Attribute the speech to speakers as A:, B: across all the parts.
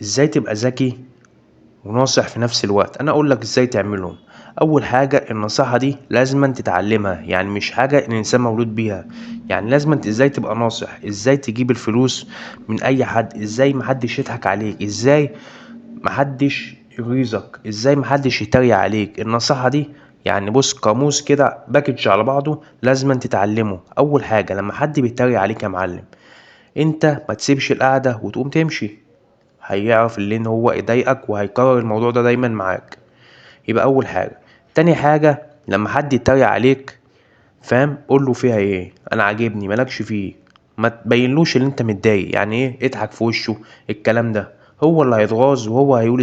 A: ازاي تبقى ذكي وناصح في نفس الوقت. انا اقول لك ازاي تعملهم. اول حاجة النصيحة دي لازم تتعلمها، يعني مش حاجة الانسان مولود بيها. يعني لازم ازاي تبقى ناصح، ازاي تجيب الفلوس من اي حد، ازاي محدش يضحك عليك، ازاي محدش يغيظك، ازاي محدش يتريق عليك. النصيحة دي يعني بص قاموس كده باكج على بعضه لازم تتعلمه. اول حاجة لما حد بيتريق عليك يا معلم، انت ما تسيبش القعدة وتقوم تمشي. هيعرف اللي ان هو يضايقك وهيكرر الموضوع ده دايما معاك. يبقى اول حاجة. تاني حاجة لما حد يتريق عليك، فاهم، قول له فيها ايه، انا عاجبني مالكش فيه. ما تبينلوش اللي انت متضايق، يعني ايه اضحك في وشه. الكلام ده هو اللي هيتغاظ، وهو هيقول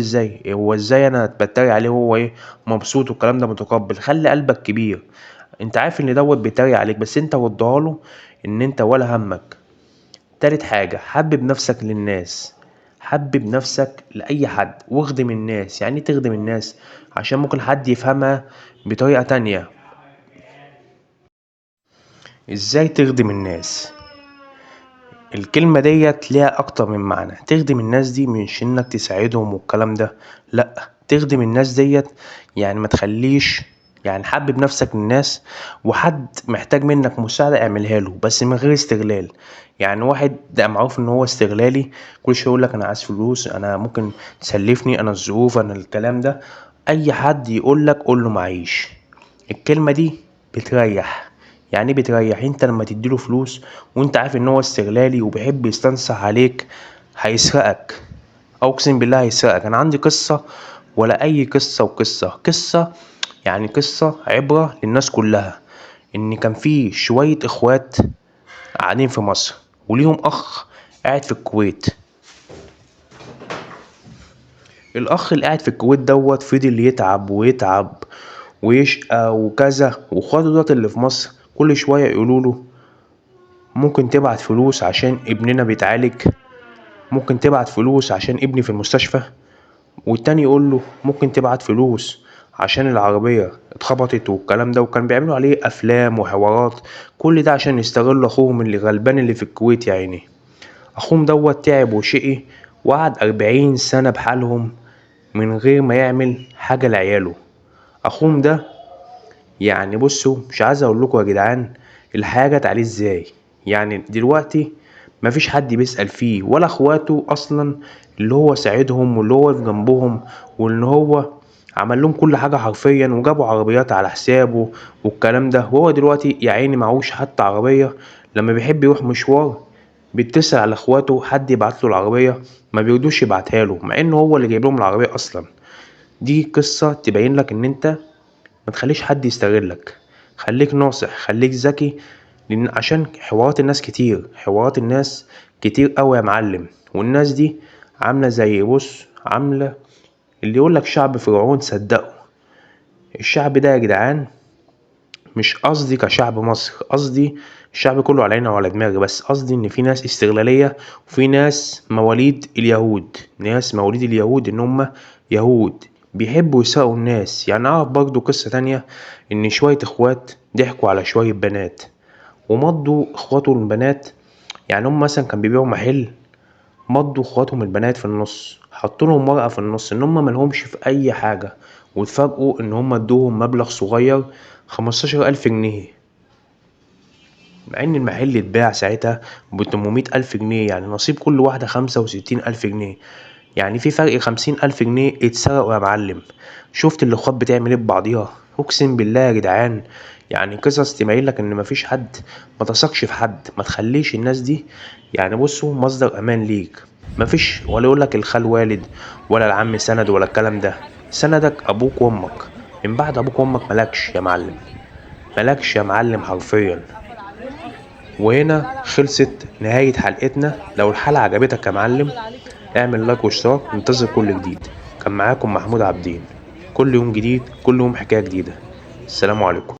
A: ازاي انا بتريق عليه وهو ايه مبسوط، والكلام ده متقبل. خلي قلبك كبير. انت عارف ان دوت بيتريق عليك، بس انت وضحها له ان انت ولا همك. تالت حاجة حبب نفسك للناس. حبب نفسك لأي حد واخدم الناس. يعني إيه تخدم الناس؟ عشان ممكن حد يفهمها بطريقة تانية. ازاي تخدم الناس؟ الكلمة ديت ليها أكتر من معنى. تخدم الناس دي مش إنك تساعدهم والكلام ده، لأ. تخدم الناس ديت يعني ما تخليش، يعني حبب نفسك للناس، وحد محتاج منك مساعدة اعملها له بس من غير استغلال. يعني واحد ده معروف ان هو استغلالي، كل شوية يقولك انا عايز فلوس، انا ممكن تسلفني، انا الظروف، انا الكلام ده. اي حد يقولك قوله معيش. الكلمة دي بتريح. يعني ايه بتريح؟ انت لما تديله فلوس وانت عارف ان هو استغلالي وبيحب يستنصح عليك، هيسرقك. اقسم بالله هيسرقك. انا عندي قصة، ولا اي قصة، وقصة يعني قصة عبرة للناس كلها. ان كان في شوية اخوات قاعدين في مصر، وليهم اخ قاعد في الكويت. الاخ اللي قاعد في الكويت دوت فضل يتعب ويتعب ويشقى وكذا، واخواته دوت اللي في مصر كل شوية يقولوله ممكن تبعت فلوس عشان ابننا بيتعالج، ممكن تبعت فلوس عشان ابني في المستشفى. والتاني يقول له ممكن تبعت فلوس عشان العربية اتخبطت والكلام ده. وكان بيعملوا عليه افلام وحوارات، كل ده عشان يستغلوا اخوهم اللي غلبان اللي في الكويت. يا عيني اخوهم دوت تعب وشقي وقعد 40 سنة بحالهم من غير ما يعمل حاجة لعياله. اخوهم ده يعني بصوا مش عايز اقول لكم يا جدعان الحياة جت عليه ازاي. يعني دلوقتي مفيش حد بيسأل فيه ولا اخواته اصلا، اللي هو ساعدهم واللي هو في جنبهم، وان هو عمل لهم كل حاجة حرفيا، وجابوا عربيات على حسابه والكلام ده. وهو دلوقتي يا عيني معهوش حتى عربية. لما بيحب يروح مشوار بيتصل على اخواته حد يبعت له العربية، ما بيردوش يبعتها له مع انه هو اللي جايب لهم العربية اصلا. دي قصة تبين لك ان انت ما تخليش حد يستغلك. خليك ناصح، خليك ذكي. لان عشان حوارات الناس كتير، حوارات الناس كتير قوي يا معلم. والناس دي عامله زي بص، عامله اللي يقولك شعب فرعون صدقوا. الشعب ده يا جدعان مش قصدي كشعب مصر، قصدي الشعب كله على عيني وعلى دماغي، بس قصدي ان في ناس استغلالية، وفي ناس مواليد اليهود. ناس مواليد اليهود ان هم يهود بيحبوا يسرقوا الناس. يعني اعرف برضو قصة تانية، ان شوية اخوات ضحكوا على شوية بنات ومضوا اخواتهم البنات. يعني هم مثلا كان بيبيعوا محل، مضوا اخواتهم البنات في النص، حطوا لهم ورقة في النص ان هم ملهمش في اي حاجة، واتفاجئوا ان هم ادوهم مبلغ صغير 15,000 جنيه، مع ان المحل اتباع ساعتها ب800,000 جنيه. يعني نصيب كل واحدة 65,000 جنيه. يعني في فرق 50,000 جنيه اتسرقوا يا معلم. شفت الاخوات بتعمل ايه ببعضيها؟ اقسم بالله يا جدعان يعني قصص تبين لك ان مفيش حد، ما تثقش في حد، ما تخليش الناس دي يعني بصوا مصدر امان ليك. مفيش ولا يقولك الخال والد ولا العم سند ولا الكلام ده. سندك ابوك وامك، من بعد ابوك وامك ملكش يا معلم، ملكش يا معلم حرفيا. وهنا خلصت نهاية حلقتنا. لو الحلقة عجبتك يا معلم اعمل لايك واشتراك، انتظر كل جديد. كان معاكم محمود عابدين. كل يوم جديد، كل يوم حكاية جديدة. السلام عليكم.